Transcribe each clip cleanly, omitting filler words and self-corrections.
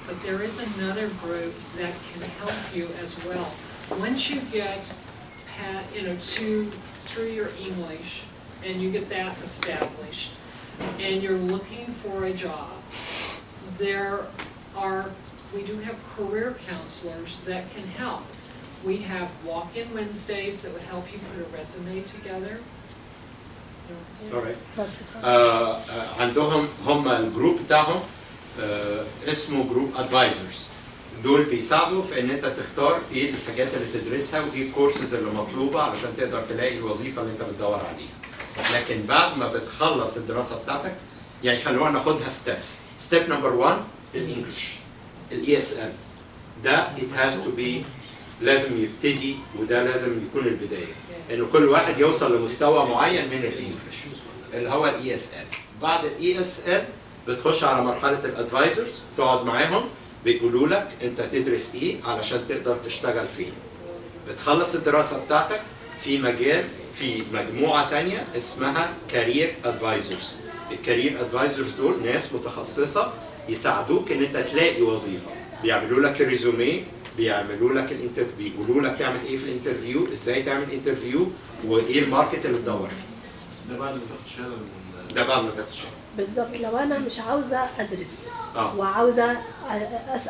but there is another group that can help you as well. Once you get through your English and you get that established and you're looking for a job, we do have career counselors that can help. We have walk-in Wednesdays that would help you put a resume together. Alright. عندهم هم الجروب بتاعهم اسمه جروب ادفايزرز. دول بيساعدوا في ان انت تختار ايه الحاجات اللي تدرسها وايه الكورسز اللي مطلوبه علشان تقدر تلاقي الوظيفه اللي انت بتدور عليها. لكن بعد ما بتخلص الدراسه بتاعتك يعني خلونا ناخدها ستيبس. ستيب نمبر 1 الانجلش. الاي اس ال ده it has to be لازم يبتدي وده لازم يكون البدايه. انه كل واحد يوصل لمستوى معين من الانجلش اللي هو الاي اس ال. بعد الاي اس ال بتخش على مرحله الادفايزرز تقعد معاهم بيقولوا لك انت تدرس ايه علشان تقدر تشتغل فين. بتخلص الدراسه بتاعتك في مجموعه تانية اسمها كارير ادفايزرز. الكارير ادفايزرز دول ناس متخصصه يساعدوك ان انت تلاقي وظيفه. بيعملوا لك الريزوميه، بيعملوا لك الانترفيو، بيقولوا لك تعمل ايه في الانترفيو، ازاي تعمل انترفيو، وايه الماركت اللي تدور فيه. ده بعد ما تاخد شهاده ده بعد ما تاخد شهاده. بالظبط. لو انا مش عاوزه ادرس وعاوزه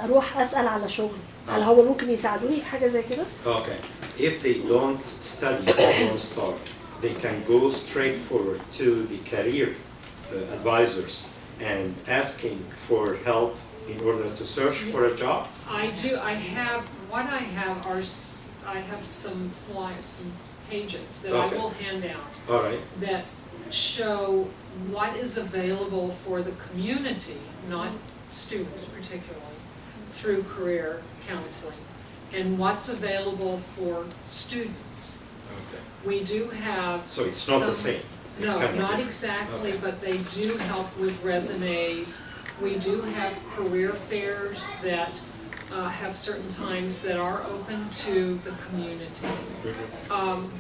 اروح اسال على شغل، هل هو ممكن يساعدوني في حاجه زي كده؟ Okay. If they don't study or don't start, they can go straight forward to the career advisors and asking for help in order to search for a job. I have some pages that I will hand out. All right. That show what is available for the community, not students particularly, through career counseling, and what's available for students. Okay. We do have So it's not the same. No, not exactly, but they do help with resumes. We do have career fairs that have certain times that are open to the community.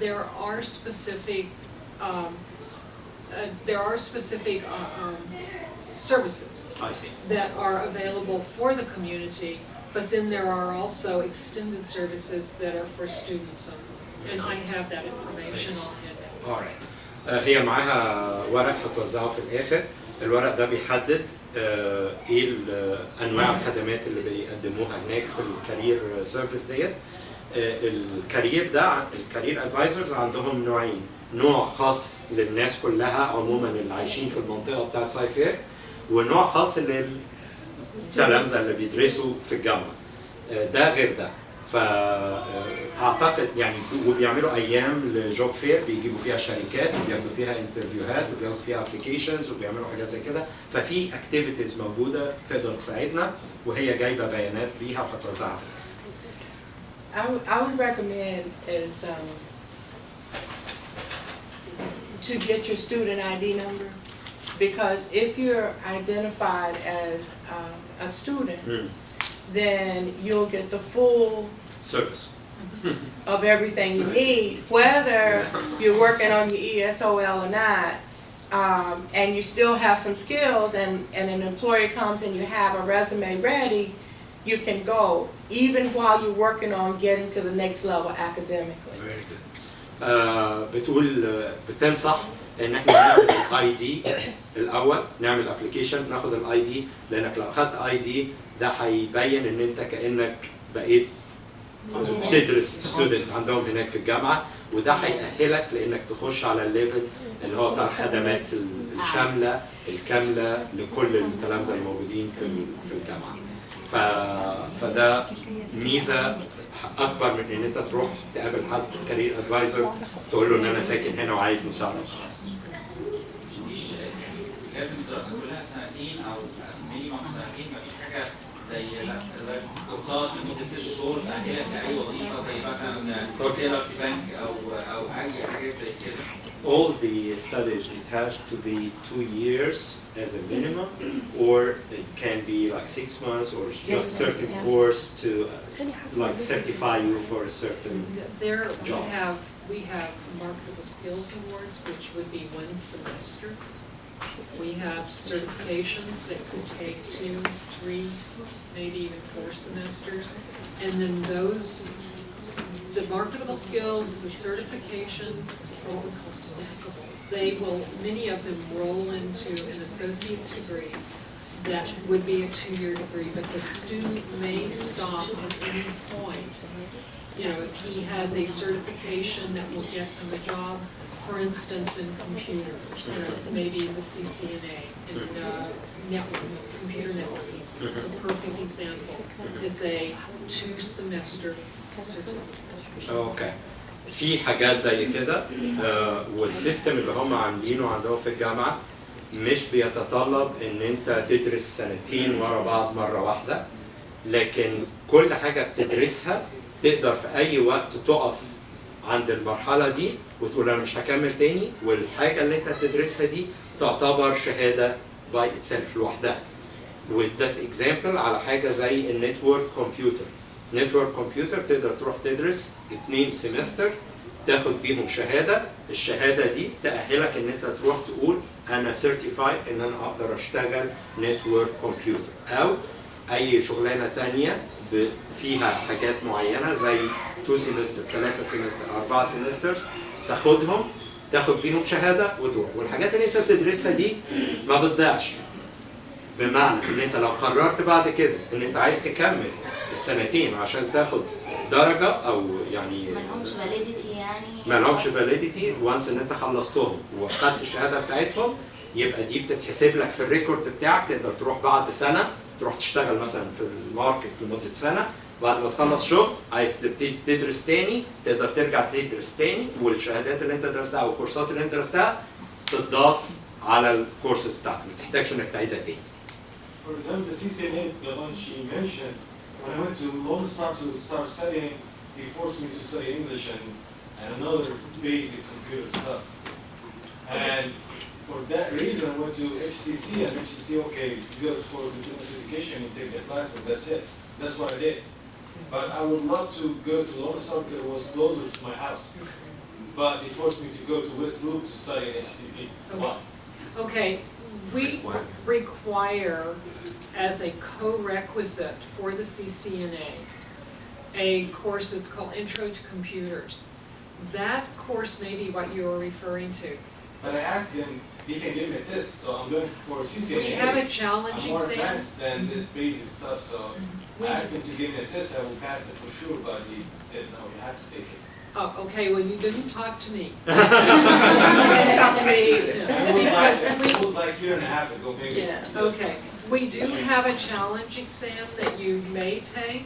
There are specific services that are available for the community, but then there are also extended services that are for students only. And I have that information. I'll hand it. All right. هي معاها ورق هتوزعه في الاخر. الورق ده بيحدد ايه انواع الخدمات اللي بيقدموها هناك في الكارير سيرفيس ديت. الكارير ادفايزرز عندهم نوعين، نوع خاص للناس كلها عموما اللي عايشين في المنطقه بتاعت سايفير، ونوع خاص للتلامذه اللي بيدرسوا في الجامعه. ده غير ده. فاعتقد يعني وبيعملوا ايام لجوب فير بيجيبوا فيها شركات وبياخدوا فيها انترفيوهات وبياخدوا فيها ابلكيشنز وبيعملوا حاجات زي كده. ففي اكتيفيتيز موجوده تقدر تساعدنا وهي جايبه بيانات بيها وهتوزعها. I would recommend is to get your student ID number, because if you're identified as a student, then you'll get the full service of everything you need, whether you're working on your ESOL or not, and you still have some skills, and an employer comes and you have a resume ready, you can go, even while you're working on getting to the next level academically. Very good. بتنصح ان احنا نعمل الاي دي الاول، نعمل ابلكيشن ناخد الاي دي، لانك لو اخدت اي دي ده هيبين ان انت كانك بقيت بتدرس ستودنت عندهم هناك في الجامعه، وده هيأهلك لانك تخش على الليفل اللي هو بتاع الخدمات الشامله الكامله لكل التلامذه الموجودين في الجامعه. فده ميزه اكبر من ان انت تروح تقابل حد كارير ادفايزر تقول له ان انا ساكن هنا وعايز مساعده خلاص. لازم الدراسه كلها سنتين او مينيمم سنتين، مفيش حاجه زي كورسات لمده 6 شهور تاهلك لاي وظيفه زي مثلا تيلر في بنك او اي حاجات زي كده. All the studies, it has to be 2 years as a minimum, or it can be like 6 months, or just certain course to like certify you for a certain job. We have marketable skills awards, which would be 1 semester. We have certifications that could take 2, 3, maybe even 4 semesters. And then those, the marketable skills, the certifications, or what we call stackable, they will, many of them roll into an associate's degree that would be a 2-year degree, but the student may stop at any point. You know, if he has a certification that will get him a job, for instance, in computers, you know, maybe in the CCNA, in networking, computer networking. It's a perfect example. It's a 2-semester certificate. اوكي. في حاجات زي كده والسيستم اللي هم عاملينه عندهم في الجامعه مش بيتطلب ان انت تدرس 2 ورا بعض مره واحده، لكن كل حاجه بتدرسها تقدر في اي وقت تقف عند المرحله دي وتقول انا مش هكمل تاني، والحاجه اللي انت تدرسها دي تعتبر شهاده باي اتسيلف لوحدها. وادت اكزامبل على حاجه زي النتورك كمبيوتر. نتورك كمبيوتر تقدر تروح تدرس 2 سمستر تاخد بيهم شهاده، الشهاده دي تاهلك ان انت تروح تقول انا سيرتيفايد ان انا اقدر اشتغل نتورك كمبيوتر، او اي شغلانه ثانيه فيها حاجات معينه زي 2 سمستر 3 سمستر 4 سمسترز تاخد بيهم شهاده وتروح. والحاجات اللي انت بتدرسها دي ما بتضيعش، بمعنى ان انت لو قررت بعد كده ان انت عايز تكمل السنتين عشان تاخد درجه او يعني مالهمش فاليديتي، يعني مالهمش فاليديتي، وانس ان انت خلصتهم واخدت الشهاده بتاعتهم، يبقى دي بتتحسب لك في الريكورد بتاعك. تقدر تروح بعد سنه تروح تشتغل مثلا في الماركت لمده سنه، بعد ما تخلص شغل عايز تبتدي تدرس تاني تقدر ترجع تدرس تاني، والشهادات اللي انت درستها او الكورسات اللي انت درستها تضاف على الكورسز بتاعتك، ما تحتاجش انك تعيدها تاني. For example, the CCNA, the one she mentioned, when I went to Lone Star to start studying, he forced me to study English and another basic computer stuff. And for that reason, I went to HCC, and HCC, okay, you go for continuous education, you take the class, and that's it. That's what I did. But I would love to go to Lone Star because it was closer to my house. But they forced me to go to West Loop to study at HCC. Why? Okay, we require as a co-requisite for the CCNA a course that's called Intro to Computers. That course may be what you are referring to. But I asked him, he can give me a test, so I'm going for CCNA. We have a challenge I'm more exam. advanced than this basic stuff, so I asked him to give me a test, I will pass it for sure, but he said, no, you have to take it. Oh, okay, well, you didn't talk to me. Talk to me. It was like a year and a half ago, maybe. Yeah. Okay, we do have a challenge exam that you may take.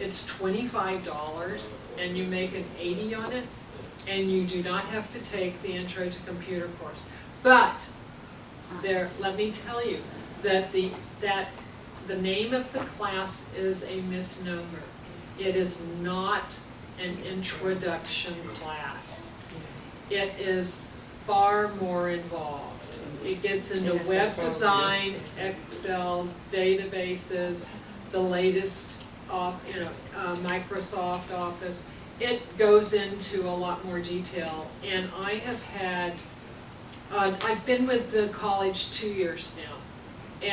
It's $25 and you make an 80 on it, and you do not have to take the Intro to Computer course. But let me tell you that the name of the class is a misnomer. It is not an introduction class. It is far more involved. It gets into web design, Excel, databases, the latest Microsoft Office. It goes into a lot more detail, and I have had I've been with the college 2 years now,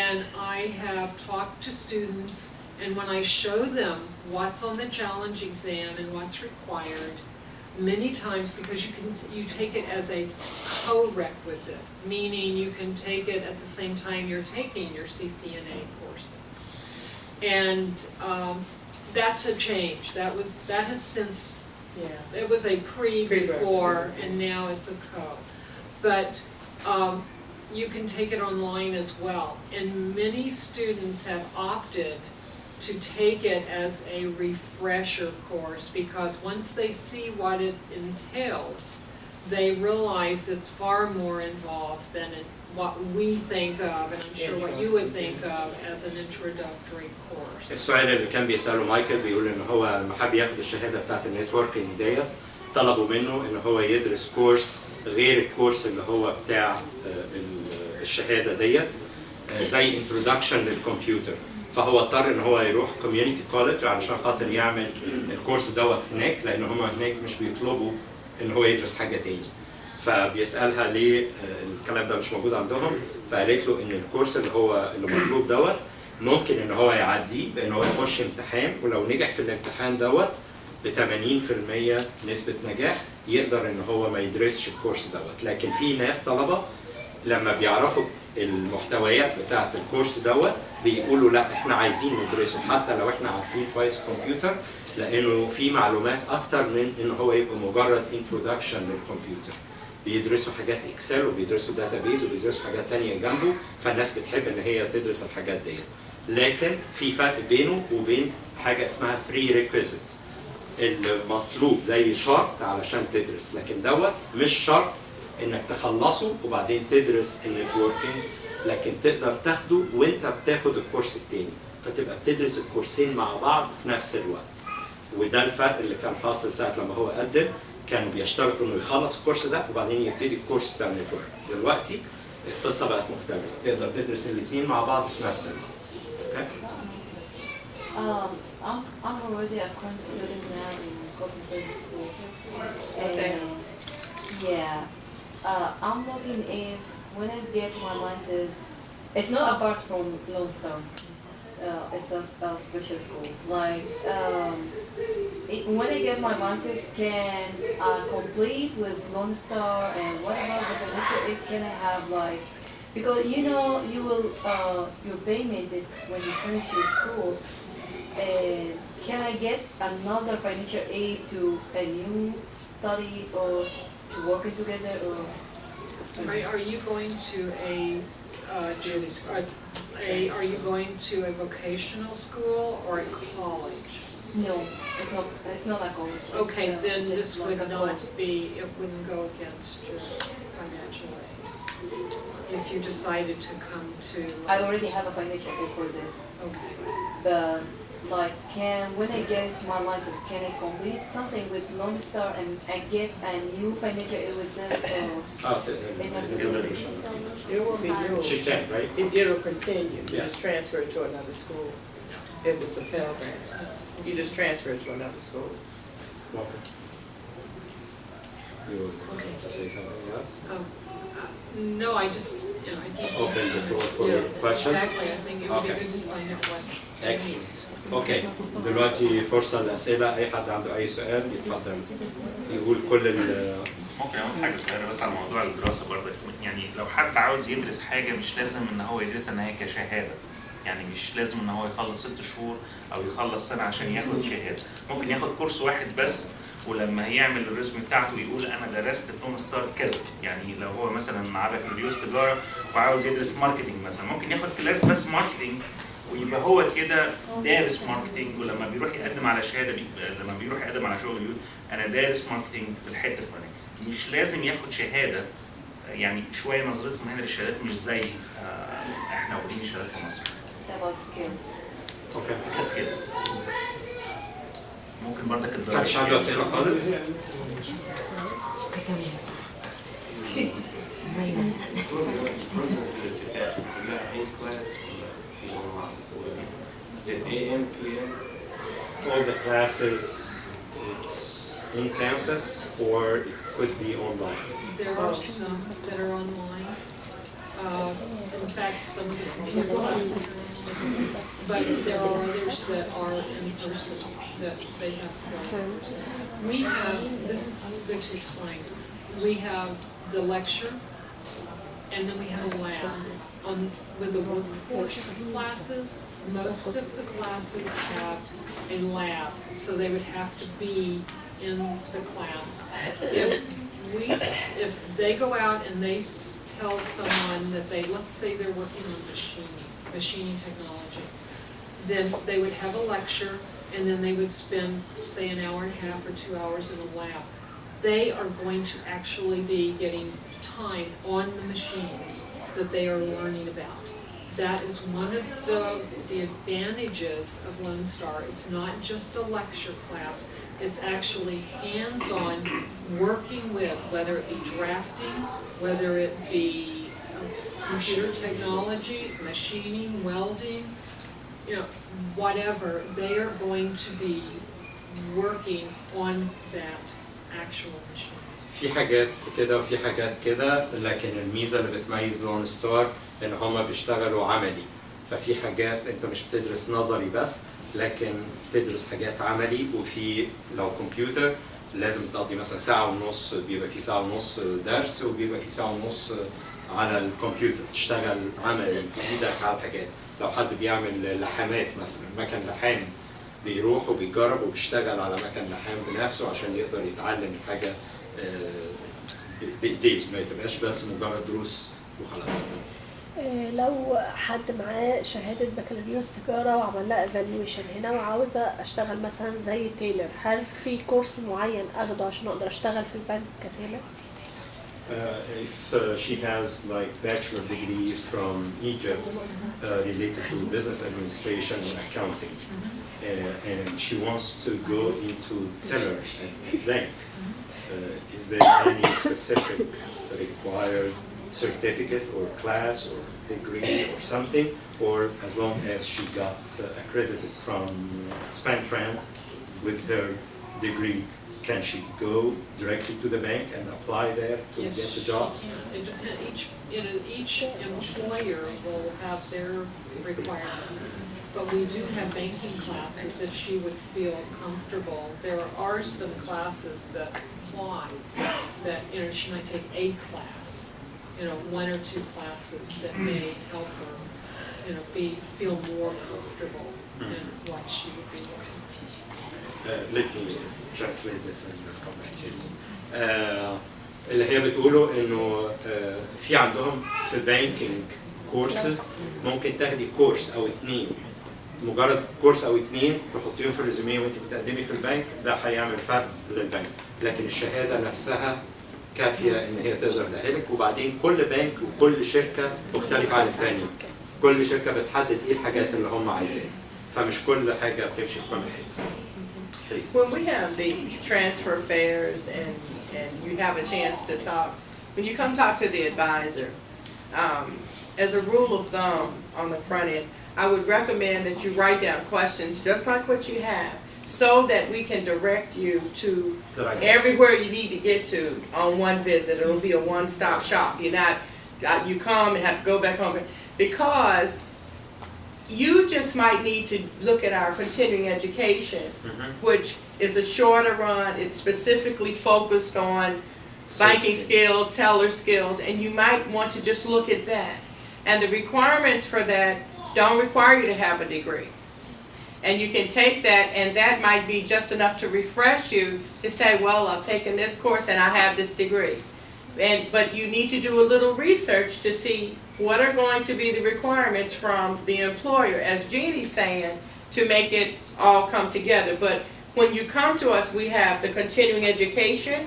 and I have talked to students, and when I show them what's on the challenge exam and what's required, many times, because you take it as a co-requisite, meaning you can take it at the same time you're taking your CCNA courses. And that's a change. That has since, it was a before, and now it's a co. But you can take it online as well. And many students have opted to take it as a refresher course, because once they see what it entails, they realize it's far more involved than what we think of, and I'm sure what you would think of as an introductory course. السؤال اللي كان بيسأله مايكل بيقول ان هو لما حب ياخد الشهاده بتاعت النتوركينج ديت طلبوا منه ان هو يدرس كورس غير الكورس اللي هو بتاع الشهاده ديت زي انترودكشن للكمبيوتر، فهو اضطر ان هو يروح كوميونيتي كولج علشان خاطر يعمل الكورس دوت هناك، لان هم هناك مش بيطلبوا ان هو يدرس حاجه تاني. فبيسالها ليه الكلام ده مش موجود عندهم، فقالت له ان الكورس اللي مطلوب دوت ممكن ان هو يعديه بان هو يخش امتحان، ولو نجح في الامتحان دوت ب 80% نسبه نجاح يقدر ان هو ما يدرسش الكورس دوت. لكن في ناس طلبه لما بيعرفوا المحتويات بتاعه الكورس دوت بيقولوا لا احنا عايزين ندرسه حتى لو احنا عارفين كويس كمبيوتر، لانه في معلومات اكتر من ان هو يبقى مجرد انترودكشن للكمبيوتر. بيدرسوا حاجات اكسل وبيدرسوا داتابيز وبيدرسوا حاجات تانية جنبه، فالناس بتحب ان هي تدرس الحاجات ديت. لكن في فرق بينه وبين حاجه اسمها prerequisite، المطلوب زي شرط علشان تدرس، لكن دوت مش شرط انك تخلصه وبعدين تدرس النتوركينج، لكن تقدر تاخده وانت بتاخد الكورس التاني، فتبقى بتدرس الكورسين مع بعض في نفس الوقت. وده الفرق اللي كان حاصل ساعه لما هو قدم، كانوا بيشترطوا انه يخلص الكورس ده وبعدين يبتدي الكورس بتاع النتورك. دلوقتي القصه بقت مختلفه، تقدر تدرس الاثنين مع بعض في نفس الوقت. اوكي؟ I'm already a current student now in Coptic school. I'm looking if when I get my license, it's not apart from Lone Star. It's a special school. Like when I get my license, can I complete with Lone Star? And what about the financial aid? Can I have like, because you know you will your payment when you finish your school. Can I get another financial aid to a new study or to working together? Or Are you going to are you going to a vocational school or a college? No, it's not a college. Okay, then this would not be, it wouldn't go against your financial aid. If you decided to come to... I already have a financial aid for this. Okay. But like, when I get my license, can I complete something with Lone Star and get a new financial aid with this? It will be yours. She can, right? It'll continue. You Yeah. just transfer it to another school. If it's the Pell Grant, you just transfer it to another school. Okay. You want to say something else? No, I just, I think... Open the floor for questions. Exactly, I think it would be Okay. good to find out what... Excellent. اوكي، دلوقتي فرصة للأسئلة، أي حد عنده أي سؤال يتفضل يقول كل ممكن اقول حاجه صغيره بس على موضوع الدراسه برضه. يعني لو حد عاوز يدرس حاجه مش لازم ان هو يدرسها ان هي كشهاده، يعني مش لازم ان هو يخلص 6 شهور او يخلص سنه عشان ياخد شهاده. ممكن ياخد كورس واحد بس، ولما هيعمل الريزومي بتاعته يقول انا درست في لون ستار كذا. يعني لو هو مثلا على بكالوريوس تجاره وعاوز يدرس ماركتنج مثلا، ممكن ياخد كلاس بس ماركتنج ويبقى هو كده دارس ماركتنج، ولما بيروح يقدم على شهاده لما بيروح يقدم على شغل بيقول انا دارس ماركتنج في الحته الفلانيه. مش لازم ياخد شهاده. يعني شويه نظرتهم هنا للشهادات مش زي احنا واخدين الشهادات في مصر. it's about skill. اوكي. بس كده ممكن برضك الدراسه. محدش عنده أسئلة خالص؟ All the classes, it's in campus or it could be online. There are some that are online. In fact, some of the computer classes, but there are others that are in person, that they have to go in person. We have, this is good to explain, we have the lecture, and then we have a lab. With the workforce classes, most of the classes have a lab, so they would have to be in the class. If they go out and they tell someone that let's say they're working on machining technology, then they would have a lecture, and then they would spend, say, an hour and a half or 2 hours in the lab. They are going to actually be getting time on the machines that they are learning about. That is one of the advantages of Lone Star. It's not just a lecture class. It's actually hands-on working with, whether it be drafting, whether it be computer technology, machining, welding, whatever. They are going to be working on that actual machine. في حاجات كده وفي حاجات كده، لكن الميزه اللي بتميز لون ستار ان هم بيشتغلوا عملي. ففي حاجات انت مش بتدرس نظري بس، لكن بتدرس حاجات عملي. وفي لو كمبيوتر لازم تقضي مثلا ساعه ونص، بيبقى في ساعه ونص درس وبيبقى في ساعه ونص على الكمبيوتر تشتغل عملي بايدك على الحاجات. لو حد بيعمل لحامات مثلا، مكان لحام، بيروح وبيجرب وبيشتغل على مكان لحام بنفسه عشان يقدر يتعلم الحاجه بايديه، ما تبقاش بس مجرد دروس وخلاص. لو حد معاه شهادة بكالوريوس تجارة وعمل لها ايفالويشن هنا وعاوزة اشتغل مثلا زي تيلر، هل في كورس معين اخده عشان اقدر اشتغل في البنك كتيلر؟ If she has like bachelor degree from Egypt related to business administration and accounting, and she wants to go into teller at the bank, is there any specific required certificate or class or degree or something, or as long as she got accredited from Spantran with her degree, can she go directly to the bank and apply there to get a job? Each employer will have their requirements, but we do have banking classes if she would feel comfortable. There are some classes that apply that she might take a class, one or two classes that may help her, feel more comfortable in what she would be looking for. Let me translate this and come back to you. اللي هي بتقوله انه في عندهم في بانكينج كورسز ممكن تاخدي كورس او اتنين، مجرد كورس او اتنين تحطيهم في الريزوميه وانت بتقدمي في البنك، ده هيعمل فرق للبنك. لكن الشهاده نفسها كافيه ان هي تقدر تأهلك. وبعدين كل بنك وكل شركه مختلفه عن الثانيه، كل شركه بتحدد ايه الحاجات اللي هم عايزينها، فمش كل حاجه بتمشي في كل حته. When we have the transfer fairs and you have a chance to talk, when you come talk to the advisor, as a rule of thumb on the front end, I would recommend that you write down questions just like what you have, so that we can direct you to everywhere you need to get to on one visit. It'll be a one-stop shop. You come and have to go back home, because you just might need to look at our continuing education, which is a shorter run. It's specifically focused on banking skills, teller skills, and you might want to just look at that. And the requirements for that don't require you to have a degree. And you can take that, and that might be just enough to refresh you to say, well, I've taken this course and I have this degree. But you need to do a little research to see what are going to be the requirements from the employer, as Jeannie's saying, to make it all come together. But when you come to us, we have the continuing education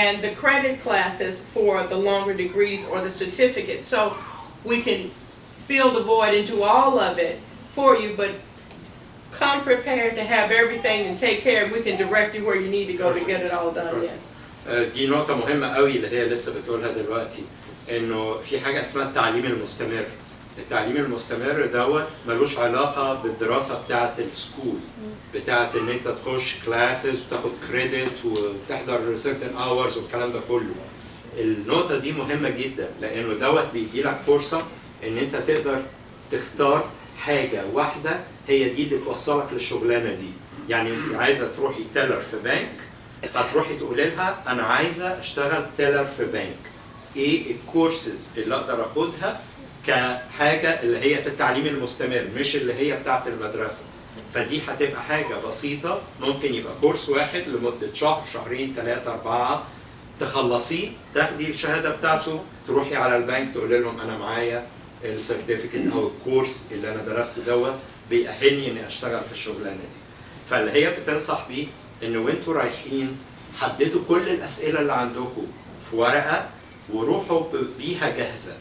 and the credit classes for the longer degrees or the certificates. So we can fill the void and do all of it for you, but come prepared to have everything and take care, and we can direct you where you need to go to get it all done then. دي نقطة مهمة قوي اللي هي لسه بتقولها دلوقتي، انه في حاجة اسمها التعليم المستمر. التعليم المستمر دوت ملوش علاقة بالدراسة بتاعة السكول، بتاعة ان انت تخش كلاسز وتاخد كريدت وتحضر certain hours والكلام ده كله. النقطة دي مهمة جدا، لانه دوت بيديلك فرصة ان انت تقدر تختار حاجة واحدة هي دي اللي توصلك للشغلانة دي. يعني انت عايزة تروحي تيلر في بنك، هتروحي تقولي لها انا عايزة اشتغل تيلر في بنك، ايه الكورسز اللي اقدر اخدها كحاجة اللي هي في التعليم المستمر، مش اللي هي بتاعت المدرسة. فدي هتبقى حاجة بسيطة، ممكن يبقى كورس واحد لمدة شهر، شهرين، 3، 4 تخلصيه، تاخدي الشهادة بتاعته، تروحي على البنك تقولي لهم انا معايا السيرتيفيكت او الكورس اللي انا درسته دوت بيأهلني اني اشتغل في الشغلانة دي. فاللي هي بتنصح بيه انه وانتوا رايحين حددوا كل الاسئلة اللي عندكم في ورقة وروحوا بيها جاهزة،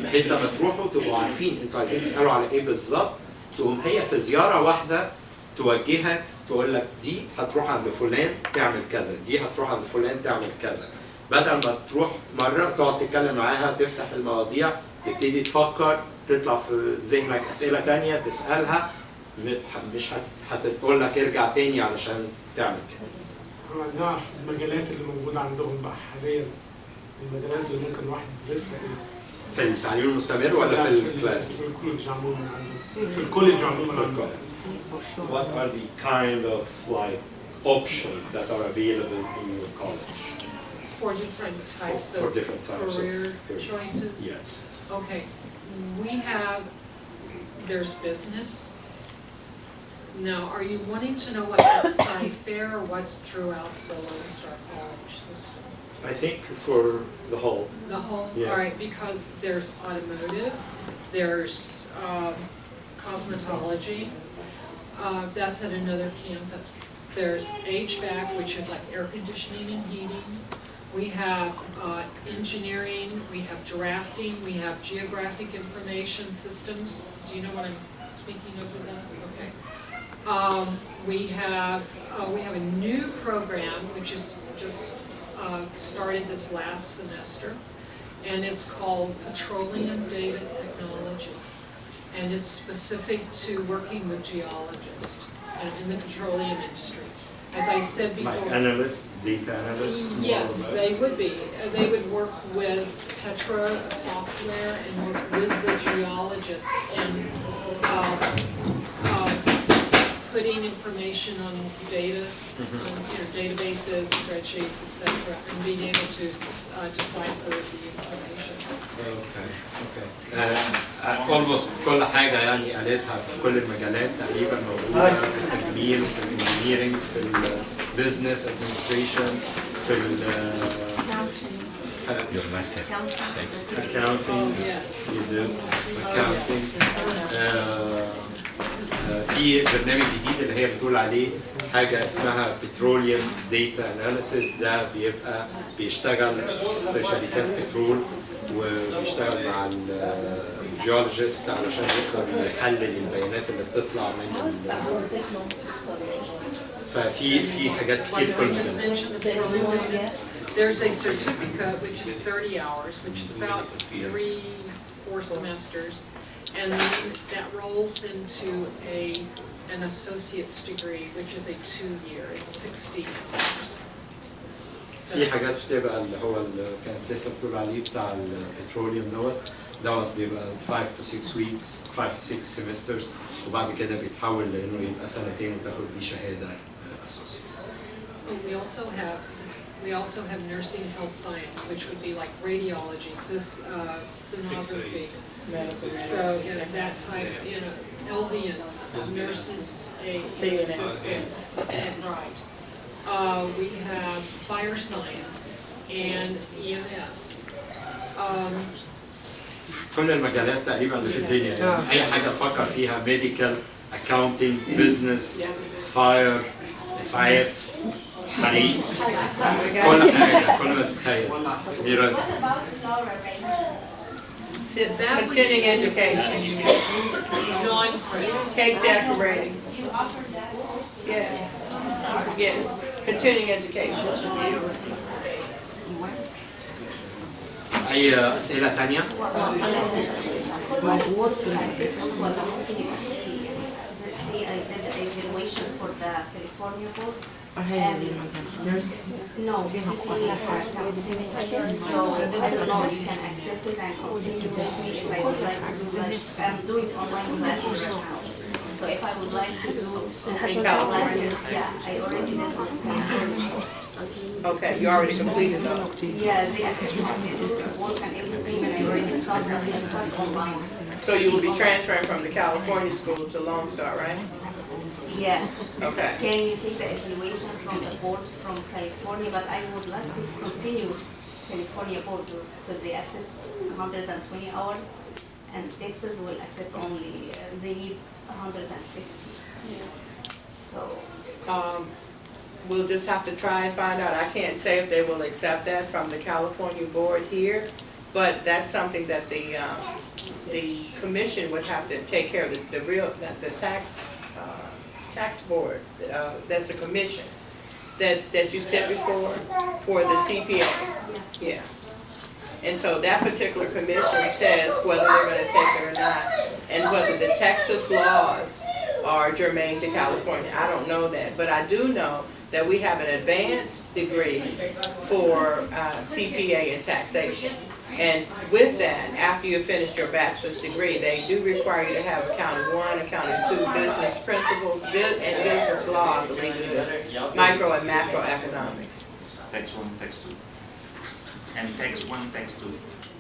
بحيث لما تروحوا تبقوا عارفين انتوا عايزين تسألوا على ايه بالظبط. تقوم هي في زيارة واحدة توجهك، تقول لك دي هتروح عند فلان تعمل كذا، دي هتروح عند فلان تعمل كذا، بدل ما تروح مرة تقعد تتكلم معاها، تفتح المواضيع، تبتدي تفكر، تطلع في ذهنك أسئلة تانية تسألها، مش هتقول لك ارجع تاني علشان تعمل كده. احنا عايزين نعرف المجالات اللي موجودة عندهم بقى حاليا، المجالات اللي ممكن الواحد يدرسها ايه؟ في التعليم المستمر ولا في الكلاس؟ في الكوليدج عموما عندهم. في الكوليدج عموما عندهم. What are the kind of like options that are available in your college? For different types For of different types of career career. choices? Yes. Okay, there's business. Now, are you wanting to know what's at Sci-Fair or what's throughout the Lone Star College system? I think for the whole. The whole? Yeah. All right, because there's automotive, there's cosmetology, that's at another campus. There's HVAC, which is like air conditioning and heating. We have engineering, we have drafting, we have geographic information systems. Do you know what I'm speaking of with that? Okay. We have a new program which is just started this last semester, and it's called Petroleum Data Technology, and it's specific to working with geologists in the petroleum industry. As I said before, Like analysts, data analysts. more or yes, less? they would be. They would work with Petra software and work with the geologist and putting information on data, on databases, spreadsheets, etc., and being able to decipher the information. almost كل حاجة يعني قالتها في كل المجالات تقريبا موجودة في التجميل، في الانجينيرنج، في البيزنس ادمنستريشن، في accounting. Yes. You do accounting. في برنامج جديد اللي هي بتقول عليه حاجة اسمها Petroleum Data Analysis، ده بيبقى بيشتغل في شركات بترول وبيشتغل مع الجيولوجيست علشان يقدر يحلل البيانات اللي بتطلع من ففي حاجات كتير في كل مجال. There's a certificate which is 30 hours, which is about 3-4 semesters, and then that rolls into an associate's degree, which is a 2-year. It's 60 hours. في حاجات بتبقى اللي هو اللي كانت لسه بتقول عليه بتاع البتروليوم دوت بيبقى 5 to 6 weeks 5 to 6 semesters وبعد كده بيتحول لانه يبقى سنتين وتاخد بيه شهاده اساسيه. We also have nursing health science, which would be like radiology, sonography. So that type, LVNs, nurses, assistants, right. We have fire science and EMS. كل المجالات تقريبا اللي في الدنيا يعني اي حاجه تفكر فيها medical, accounting, business, fire, اسعاف، حريق، كل حاجه كل ما تتخيل. Continuing education. Non-credit. Cake decorating. Do you offer that course? Yes. Yes. Continuing education. اي اسئله ثانيه؟ Say I did a evaluation for the California board. No, basically so I don't know if you can accept it and continue with me if I would like to do like I'm doing online classes right now. So if I would like to do classes, yeah, I already did one in California. Okay, you already completed those. Yeah, they accepted work and everything and I already started online. So you will be transferring from the California school to Lone Star, right? Yes. Okay. Can you take the evaluation from the board from California? But I would like to continue California board because they accept 120 hours and Texas will accept only, they need 150. So. We'll just have to try and find out. I can't say if they will accept that from the California board here, but that's something that the commission would have to take care of. The tax board. That's a commission that you set before for the CPA. Yeah. And so that particular commission says whether they're going to take it or not, and whether the Texas laws are germane to California. I don't know that, but I do know that we have an advanced degree for CPA and taxation. And with that, after you've finished your bachelor's degree, they do require you to have accounting 1, accounting 2, business principles, and business law, I believe it is, micro and macroeconomics. Tax 1, tax 2. And tax 1, tax 2.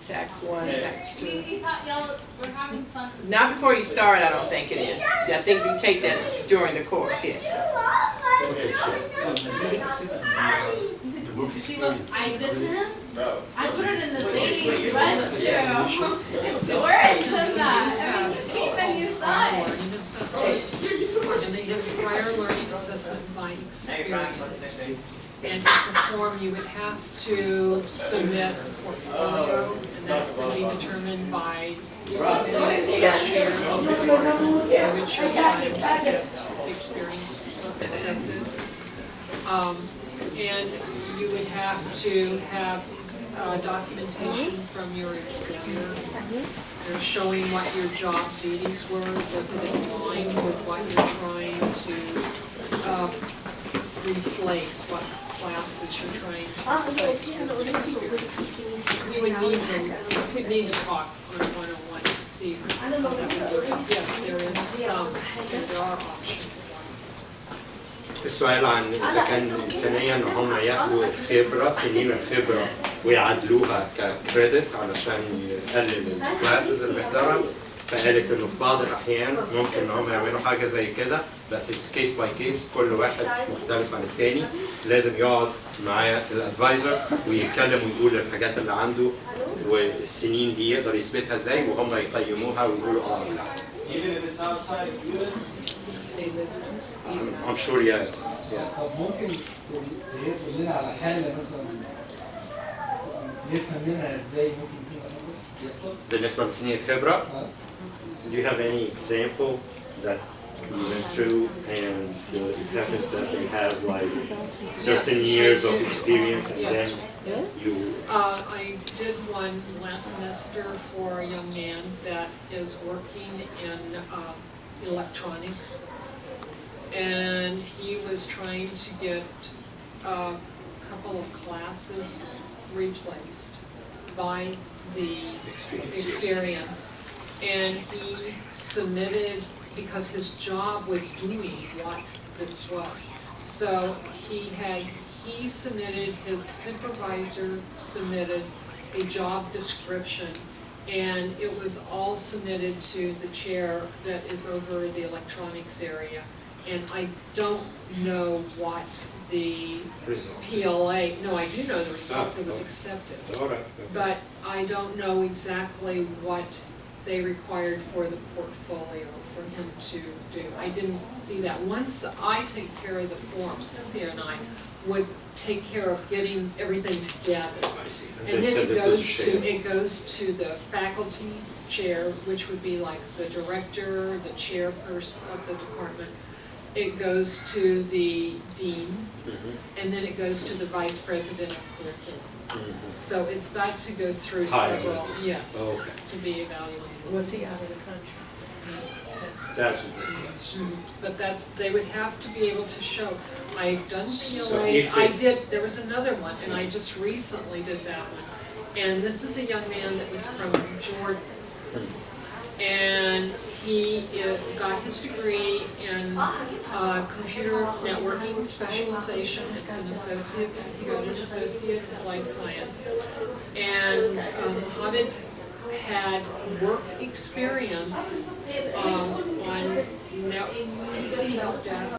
Tax 1, tax 2. We thought y'all were having fun. Not before you start, I don't think it is. I think you take that during the course, yes. See what I did for him? I put it in the ladies' restroom. It's worse than that. I mean, cheap and you saw it. Learning assessment, and they have prior learning assessment by experience. And it's a form you would have to submit a portfolio, and that's going to be determined by which you're trying to get experience accepted. And you would have to have documentation from your employer. They're showing what your job duties were. Does it align with what you're trying to replace, what classes you're trying to replace? We need to talk on one-on-one to see how that would work. Yes, there is some, there are options. السؤال عن إذا كان إمكانية إن هم ياخدوا خبرة سنين الخبرة ويعدلوها ككريدت علشان يقلل الكلاسز اللي بيحضرها، فقالت إنه في بعض الأحيان ممكن إن هم يعملوا حاجة زي كده، بس it's case by case، كل واحد مختلف عن التاني، لازم يقعد مع الادفايزر ويتكلم ويقول الحاجات اللي عنده والسنين دي يقدر يثبتها ازاي، وهم يقيموها ويقولوا اه لا. Even if it's outside the US? I'm sure yes. طب ممكن تقول لنا على حالة مثلا نفهم منها ازاي ممكن تبقى مثلا يحصل؟ بالنسبة لسنين الخبرة، do you have any example that you went through and it happened that they have like certain years of experience and then you... I did one last semester for a young man that is working in electronics, and he was trying to get a couple of classes replaced by the experience, and he submitted because his job was doing what this was. So he submitted, his supervisor submitted a job description, and it was all submitted to the chair that is over the electronics area. And I don't know what the PLA, no, I do know the results, it was accepted. But I don't know exactly what they required for the portfolio for him to do. I didn't see that. Once I take care of the form, Cynthia and I would take care of getting everything together. I see. And then it goes to the faculty chair, which would be like the director, the chairperson of the department. It goes to the dean, and then it goes to the vice president of curriculum. So it's got to go through several, to be evaluated. Was he out of the country? That's the thing. But they would have to be able to show. I've done PLAs. There was another one, and I just recently did that one. And this is a young man that was from Jordan. And he got his degree in computer networking specialization. It's an associate. He got an associate in applied science. And Mohammed had work experience on PC help desk.